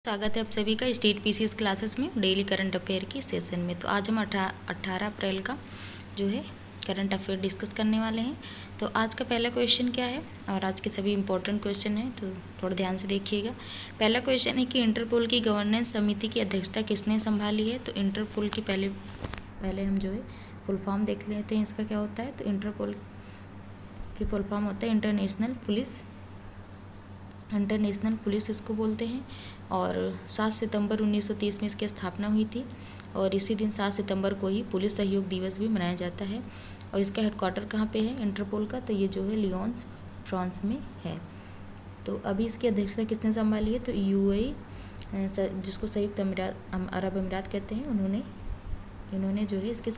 स्वागत है आप सभी का स्टेट पीसीएस क्लासेस में डेली करंट अफेयर की सेशन में। तो आज हम 18 अप्रैल का जो है करंट अफेयर डिस्कस करने वाले हैं। तो आज का पहला क्वेश्चन क्या है और आज के सभी इंपॉर्टेंट क्वेश्चन हैं, तो थोड़ा ध्यान से देखिएगा। पहला क्वेश्चन है कि इंटरपोल की गवर्नेंस समिति की अध्यक्षता किसने संभाली है। तो इंटरपोल की पहले हम जो है फुल फॉर्म देख लेते हैं, इसका क्या होता है। तो इंटरपोल की फुल फॉर्म होता है इंटरनेशनल पुलिस इसको बोलते हैं। और 7 सितंबर 1930 में इसकी स्थापना हुई थी और इसी दिन 7 सितंबर को ही पुलिस सहयोग दिवस भी मनाया जाता है। और इसका हेडक्वार्टर कहाँ पे है इंटरपोल का, तो ये जो है लियोन्स फ्रांस में है। तो अभी इसकी अध्यक्षता किसने संभाली है, तो यूएई जिसको संयुक्त अरब अमीरात कहते हैं, इन्होंने जो है इसकी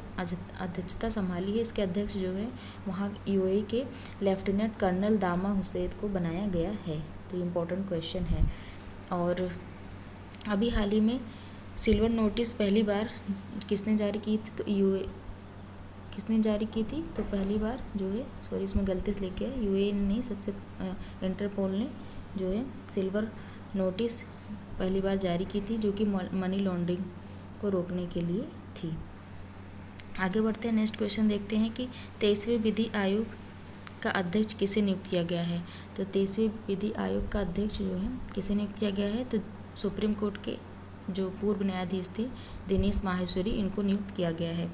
अध्यक्षता संभाली है। इसके अध्यक्ष जो है वहाँ यूएई के लेफ्टिनेंट कर्नल दामा हुसैन को बनाया गया है। तो इम्पोर्टेंट क्वेश्चन है। और अभी हाल ही में सिल्वर नोटिस पहली बार किसने जारी की थी, तो किसने जारी की थी, तो पहली बार जो है इसमें गलती से लिखे है, यूएई ने सबसे इंटरपोल ने जो है सिल्वर नोटिस पहली बार जारी की थी, जो कि मनी लॉन्ड्रिंग को रोकने के लिए थी। आगे बढ़ते हैं, नेक्स्ट क्वेश्चन देखते हैं कि 23वें विधि आयोग का अध्यक्ष किसे नियुक्त किया गया है। तो 23वें विधि आयोग का अध्यक्ष जो है किसे नियुक्त किया गया है, तो सुप्रीम कोर्ट के जो पूर्व न्यायाधीश थे दिनेश माहेश्वरी, इनको नियुक्त किया गया है।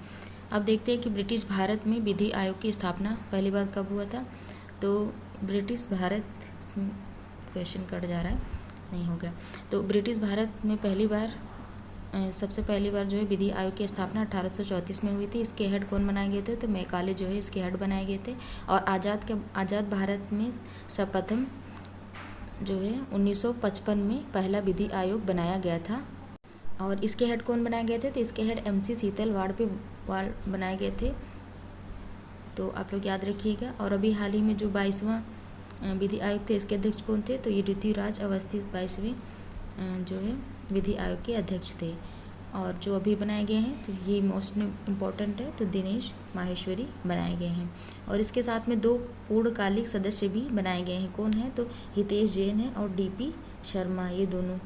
अब देखते हैं कि ब्रिटिश भारत में विधि आयोग की स्थापना पहली बार कब हुआ था। तो ब्रिटिश भारत, क्वेश्चन कट जा रहा है, नहीं हो गया। तो ब्रिटिश भारत में सबसे पहली बार जो है विधि आयोग की स्थापना 1834 में हुई थी। इसके हेड कौन बनाए गए थे, तो मैकाले जो है इसके हेड बनाए गए थे। और आज़ाद भारत में सर्वप्रथम जो है 1955 में पहला विधि आयोग बनाया गया था। और इसके हेड कौन बनाए गए थे, तो इसके हेड MC शीतल वाड़ बनाए गए थे। तो आप लोग याद रखिएगा। और अभी हाल ही में जो 22वां विधि आयोग थे, इसके अध्यक्ष कौन थे, तो ये ऋतुराज अवस्थी 22वें जो है विधि आयोग के अध्यक्ष थे। और जो अभी बनाए गए हैं, तो ये मोस्ट इम्पॉर्टेंट है, तो दिनेश माहेश्वरी बनाए गए हैं। और इसके साथ में 2 पूर्णकालिक सदस्य भी बनाए गए हैं। कौन है, तो हितेश जैन है और DP शर्मा, ये दोनों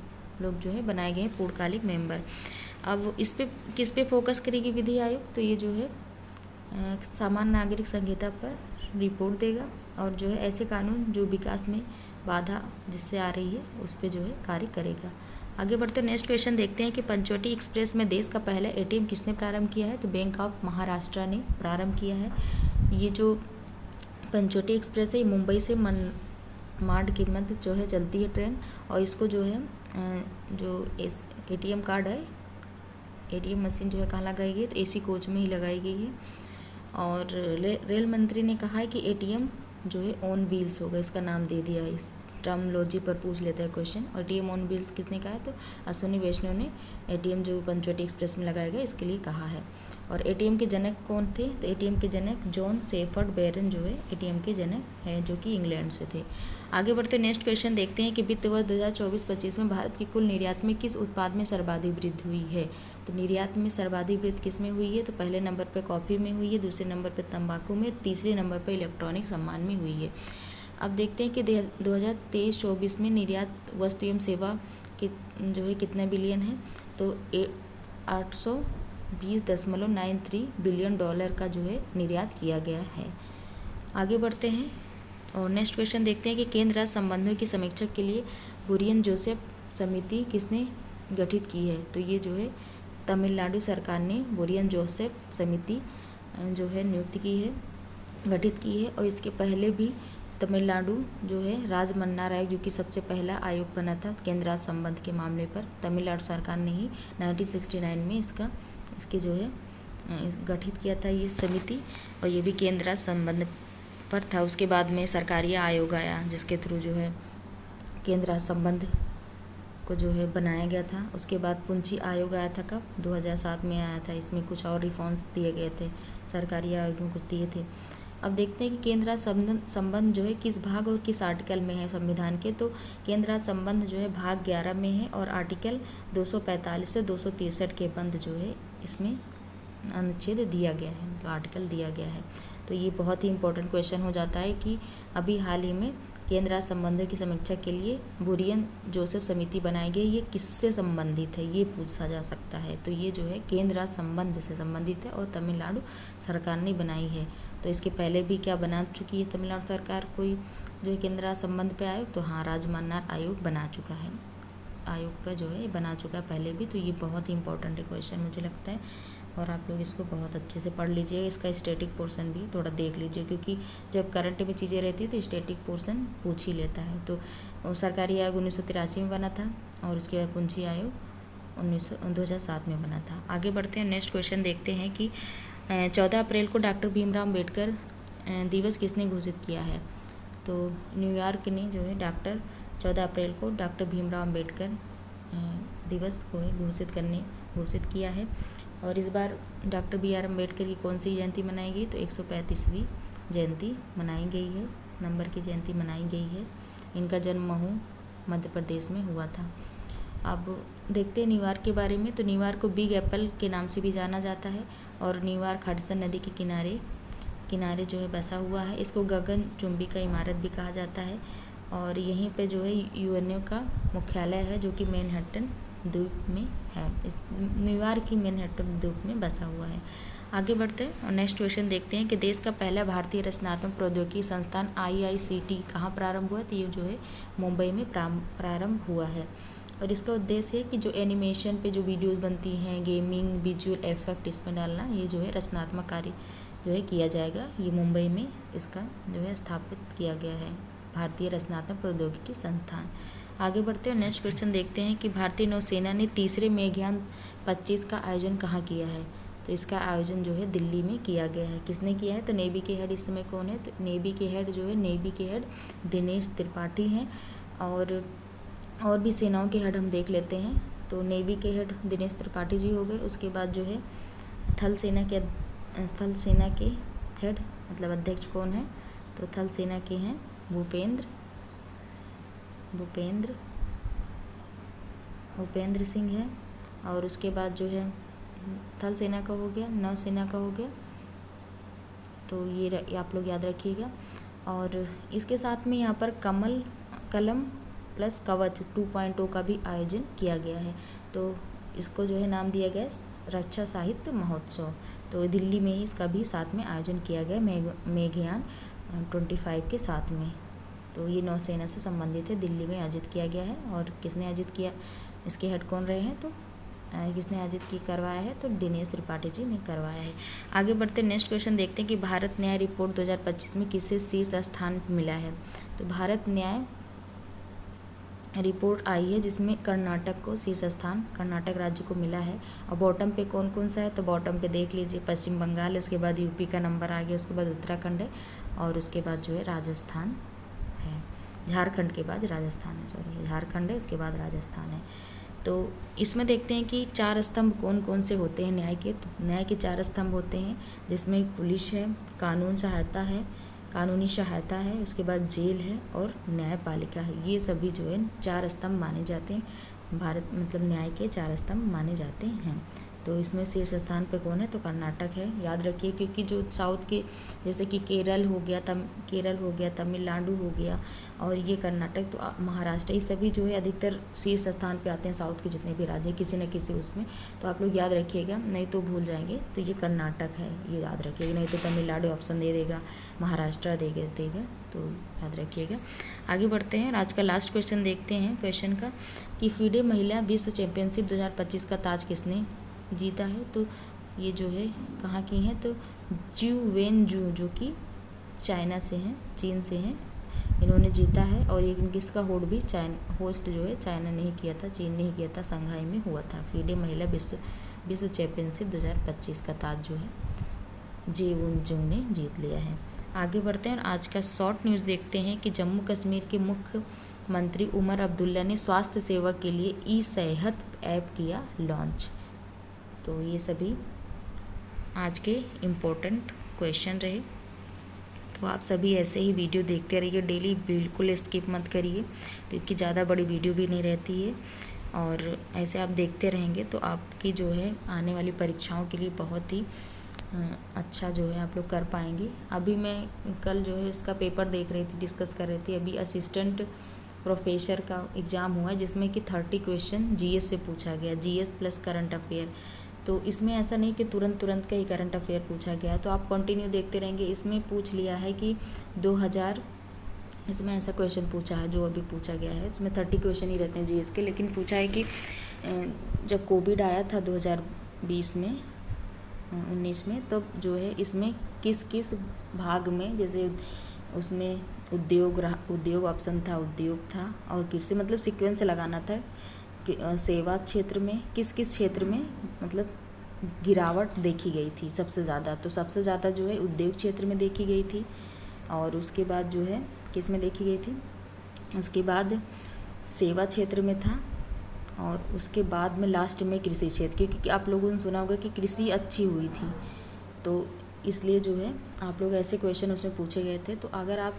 लोग जो है बनाए गए हैं पूर्णकालिक मेंबर। अब किस पे फोकस करेगी विधि आयोग, तो ये जो है सामान्य नागरिक संहिता पर रिपोर्ट देगा और जो है ऐसे कानून जो विकास में बाधा जिससे आ रही है उस पर जो है कार्य करेगा। आगे बढ़ते नेक्स्ट क्वेश्चन देखते हैं कि पंचवटी एक्सप्रेस में देश का पहला ATM किसने प्रारंभ किया है, तो बैंक ऑफ महाराष्ट्र ने प्रारंभ किया है। ये जो पंचवटी एक्सप्रेस है, मुंबई से माड के मध्य जो है चलती है ट्रेन। और इसको जो है जो ATM कार्ड है, ATM मशीन जो है कहाँ लगाई गई है, तो AC कोच में ही लगाई गई है। और रेल मंत्री ने कहा है कि ATM जो है ऑन व्हील्स होगा, इसका नाम दे दिया है। इस टर्मोलॉजी पर पूछ लेता है क्वेश्चन। और ATM ऑन व्हील्स किसने कहा है, तो अश्विनी वैष्णव ने ATM जो पंचवटी एक्सप्रेस में लगाया गया इसके लिए कहा है। और ATM के जनक कौन थे, तो ATM के जनक जॉन शेफर्ड बैरन जो है ATM के जनक है, जो कि इंग्लैंड से थे। आगे बढ़ते नेक्स्ट क्वेश्चन देखते हैं कि वित्त वर्ष 2024-25 में भारत की कुल निर्यात में किस उत्पाद में सर्वाधिक वृद्धि हुई है। तो निर्यात में सर्वाधिक वृद्धि किस में हुई है, तो पहले नंबर पर कॉफ़ी में हुई है, दूसरे नंबर पर तंबाकू में, तीसरे नंबर पर इलेक्ट्रॉनिक सामान में हुई है। अब देखते हैं कि 2023-24 में निर्यात वस्तु एवं सेवा कि जो है कितना बिलियन है, तो 820.93 बिलियन डॉलर का जो है निर्यात किया गया है। आगे बढ़ते हैं और नेक्स्ट क्वेश्चन देखते हैं कि केंद्र राज्य संबंधों की समीक्षा के लिए बुरियन जोसेफ समिति किसने गठित की है। तो ये जो है तमिलनाडु सरकार ने बुरियन जोसेफ समिति जो है गठित की है। और इसके पहले भी तमिलनाडु जो है राजमन्ना राय, जो कि सबसे पहला आयोग बना था केंद्र राज्य संबंध के मामले पर, तमिलनाडु सरकार ने ही 1969 में इसके जो है गठित किया था ये समिति। और ये भी केंद्र राज्य संबंध पर था। उसके बाद में सरकारी आयोग आया जिसके थ्रू जो है केंद्र राज्य संबंध को जो है बनाया गया था। उसके बाद पुंछी आयोग आया था, कब, 2007 में आया था। इसमें कुछ और रिफॉर्म्स दिए गए थे, सरकारी आयोग में कुछ दिए थे। अब देखते हैं कि केंद्र राज्य संबंध जो है किस भाग और किस आर्टिकल में है संविधान के। तो केंद्र राज्य संबंध जो है भाग 11 में है और आर्टिकल 245 से 263 के बंद जो है इसमें अनुच्छेद दिया गया है, तो आर्टिकल दिया गया है। तो ये बहुत ही इंपॉर्टेंट क्वेश्चन हो जाता है कि अभी हाल ही में केंद्र राज्य संबंधों की समीक्षा के लिए बुरियन जोसेफ समिति बनाई गई, ये किससे संबंधित है, ये पूछा जा सकता है। तो ये जो है केंद्र राज्य संबंध से संबंधित है और तमिलनाडु सरकार ने बनाई है। तो इसके पहले भी क्या बना चुकी है तमिलनाडु सरकार कोई जो है केंद्र राज्य संबंध पे आयोग, तो हाँ राजमन्नार आयोग बना चुका है, आयोग का जो है बना चुका है पहले भी। तो ये बहुत ही इंपॉर्टेंट है क्वेश्चन मुझे लगता है, और आप लोग इसको बहुत अच्छे से पढ़ लीजिए। इसका स्टैटिक पोर्शन भी थोड़ा देख लीजिए, क्योंकि जब करंट में चीज़ें रहती है तो स्टैटिक पोर्शन पूछ ही लेता है। तो सरकारी आयोग 1983 में बना था, और उसके बाद पूंजी आयोग 2007 में बना था। आगे बढ़ते हैं, नेक्स्ट क्वेश्चन देखते हैं कि 14 अप्रैल को डॉक्टर भीमराव अम्बेडकर दिवस किसने घोषित किया है। तो न्यूयॉर्क ने जो है 14 अप्रैल को डॉक्टर भीमराव अम्बेडकर दिवस को घोषित किया है। और इस बार डॉक्टर बी आर अम्बेडकर की कौन सी जयंती मनाई गई, तो 135वीं जयंती मनाई गई है, नंबर की जयंती मनाई गई है। इनका जन्म महू मध्य प्रदेश में हुआ था। अब देखते हैं न्यूयॉर्क के बारे में। तो न्यूयॉर्क को बिग एप्पल के नाम से भी जाना जाता है, और न्यूयॉर्क हडसन नदी के किनारे जो है बसा हुआ है। इसको गगनचुंबी का इमारत भी कहा जाता है, और यहीं पे जो है यूएनओ का मुख्यालय है, जो कि मैनहट्टन द्वीप में है। इस न्यूयॉर्क ही मैनहट्टन द्वीप में बसा हुआ है। आगे बढ़ते हैं और नेक्स्ट क्वेश्चन देखते हैं कि देश का पहला भारतीय रचनात्मक प्रौद्योगिकी संस्थान IICT कहाँ प्रारंभ हुआ। तो ये जो है मुंबई में प्रारंभ हुआ है, और इसका उद्देश्य है कि जो एनिमेशन पे जो वीडियोस बनती हैं, गेमिंग, विजुअल इफेक्ट इसमें डालना, ये जो है रचनात्मक कार्य जो है किया जाएगा। ये मुंबई में इसका जो है स्थापित किया गया है, भारतीय रचनात्मक प्रौद्योगिकी संस्थान। आगे बढ़ते हैं, नेक्स्ट क्वेश्चन देखते हैं कि भारतीय नौसेना ने तीसरे मेघयान 25 का आयोजन कहाँ किया है। तो इसका आयोजन जो है दिल्ली में किया गया है। किसने किया है, तो नेवी के हेड इस समय कौन है, तो नेवी के हेड दिनेश त्रिपाठी हैं। और भी सेनाओं के हेड हम देख लेते हैं। तो नेवी के हेड दिनेश त्रिपाठी जी हो गए। उसके बाद जो है थल सेना के हेड मतलब अध्यक्ष कौन है, तो थल सेना के हैं भूपेंद्र सिंह है। और उसके बाद जो है थल सेना का हो गया, नौसेना का हो गया। तो ये आप लोग याद रखिएगा। और इसके साथ में यहाँ पर कलम प्लस कवच 2.0 का भी आयोजन किया गया है। तो इसको जो है नाम दिया गया रक्षा साहित्य महोत्सव। तो दिल्ली में ही इसका भी साथ में आयोजन किया गया मेघयान 25 के साथ में। तो ये नौसेना से संबंधित है, दिल्ली में आयोजित किया गया है। और किसने आयोजित किया, इसके हेड कौन रहे हैं, तो किसने आयोजित करवाया है, तो दिनेश त्रिपाठी जी ने करवाया है। आगे बढ़ते नेक्स्ट क्वेश्चन देखते हैं कि भारत न्याय रिपोर्ट 2025 में किसे शीर्ष स्थान मिला है। तो भारत न्याय रिपोर्ट आई है जिसमें कर्नाटक को शीर्ष स्थान कर्नाटक राज्य को मिला है। और बॉटम पे कौन कौन सा है, तो बॉटम पे देख लीजिए पश्चिम बंगाल, उसके बाद यूपी का नंबर आ गया, उसके बाद उत्तराखंड है, और उसके बाद जो है राजस्थान है। झारखंड के बाद राजस्थान है, झारखंड है, उसके बाद राजस्थान है। तो इसमें देखते हैं कि 4 स्तंभ कौन कौन से होते हैं न्याय के। तो न्याय के 4 स्तंभ होते हैं, जिसमें पुलिस है, कानूनी सहायता है, उसके बाद जेल है और न्यायपालिका है। ये सभी जो है 4 स्तंभ माने जाते हैं। भारत मतलब न्याय के 4 स्तंभ माने जाते हैं। तो इसमें शीर्ष स्थान पे कौन है, तो कर्नाटक है, याद रखिए। क्योंकि जो साउथ के जैसे कि केरल हो गया, तमिलनाडु हो गया, और ये कर्नाटक, तो महाराष्ट्र, ये सभी जो है अधिकतर शीर्ष स्थान पे आते हैं साउथ के जितने भी राज्य, किसी न किसी उसमें। तो आप लोग याद रखिएगा, नहीं तो भूल जाएंगे। तो ये कर्नाटक है, ये याद रखिएगा, नहीं तो तमिलनाडु ऑप्शन दे देगा, महाराष्ट्र देगा, तो याद रखिएगा। आगे बढ़ते हैं, आज का लास्ट क्वेश्चन देखते हैं क्वेश्चन का कि फीडे महिला विश्व चैंपियनशिप 2025 का ताज किसने जीता है। तो ये जो है कहाँ की हैं, तो जिऊ वेनजू, जो कि चाइना से हैं, चीन से हैं, इन्होंने जीता है। और ये इसका होस्ट जो है चाइना ने ही किया था, चीन ने ही किया था, संघाई में हुआ था। फीडे महिला विश्व चैंपियनशिप 2025 का ताज जो है जिऊ वेनजू ने जीत लिया है। आगे बढ़ते हैं और आज का शॉर्ट न्यूज़ देखते हैं कि जम्मू कश्मीर के मुख्यमंत्री उमर अब्दुल्ला ने स्वास्थ्य सेवा के लिए ई-सेहत ऐप किया लॉन्च। तो ये सभी आज के इम्पोर्टेंट क्वेश्चन रहे। तो आप सभी ऐसे ही वीडियो देखते रहिए डेली, बिल्कुल स्किप मत करिए, क्योंकि ज़्यादा बड़ी वीडियो भी नहीं रहती है। और ऐसे आप देखते रहेंगे तो आपकी जो है आने वाली परीक्षाओं के लिए बहुत ही अच्छा जो है आप लोग कर पाएंगे। अभी मैं कल जो है इसका पेपर देख रही थी, डिस्कस कर रही थी। अभी असिस्टेंट प्रोफेसर का एग्ज़ाम हुआ है जिसमें कि 30 क्वेश्चन जीएस से पूछा गया, जीएस प्लस करंट अफेयर। तो इसमें ऐसा नहीं कि तुरंत का ही करंट अफेयर पूछा गया है, तो आप कंटिन्यू देखते रहेंगे। इसमें पूछ लिया है कि 2000, इसमें ऐसा क्वेश्चन पूछा है जो अभी पूछा गया है, इसमें 30 क्वेश्चन ही रहते हैं जीएस के, लेकिन पूछा है कि जब कोविड आया था 2020 में 19 में, तब जो है इसमें किस किस भाग में, जैसे उसमें उद्योग ऑप्शन था, उद्योग था, और कृषि, मतलब सीक्वेंस से लगाना था कि सेवा क्षेत्र में किस किस क्षेत्र में मतलब गिरावट देखी गई थी सबसे ज़्यादा। तो सबसे ज़्यादा जो है उद्योग क्षेत्र में देखी गई थी, और उसके बाद जो है किस में देखी गई थी, उसके बाद सेवा क्षेत्र में था, और उसके बाद में लास्ट में कृषि क्षेत्र, क्योंकि आप लोगों ने सुना होगा कि कृषि अच्छी हुई थी, तो इसलिए जो है आप लोग ऐसे क्वेश्चन उसमें पूछे गए थे। तो अगर आप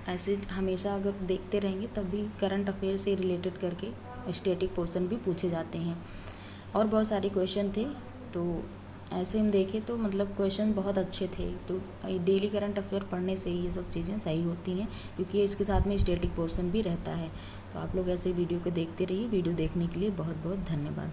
ऐसे हमेशा अगर देखते रहेंगे तब भी करंट अफेयर से रिलेटेड करके स्टैटिक पोर्शन भी पूछे जाते हैं, और बहुत सारे क्वेश्चन थे। तो ऐसे हम देखें तो मतलब क्वेश्चन बहुत अच्छे थे। तो डेली करंट अफेयर पढ़ने से ये सब चीज़ें सही होती हैं, क्योंकि इसके साथ में स्टैटिक पोर्शन भी रहता है। तो आप लोग ऐसे वीडियो को देखते रहिए। वीडियो देखने के लिए बहुत बहुत धन्यवाद।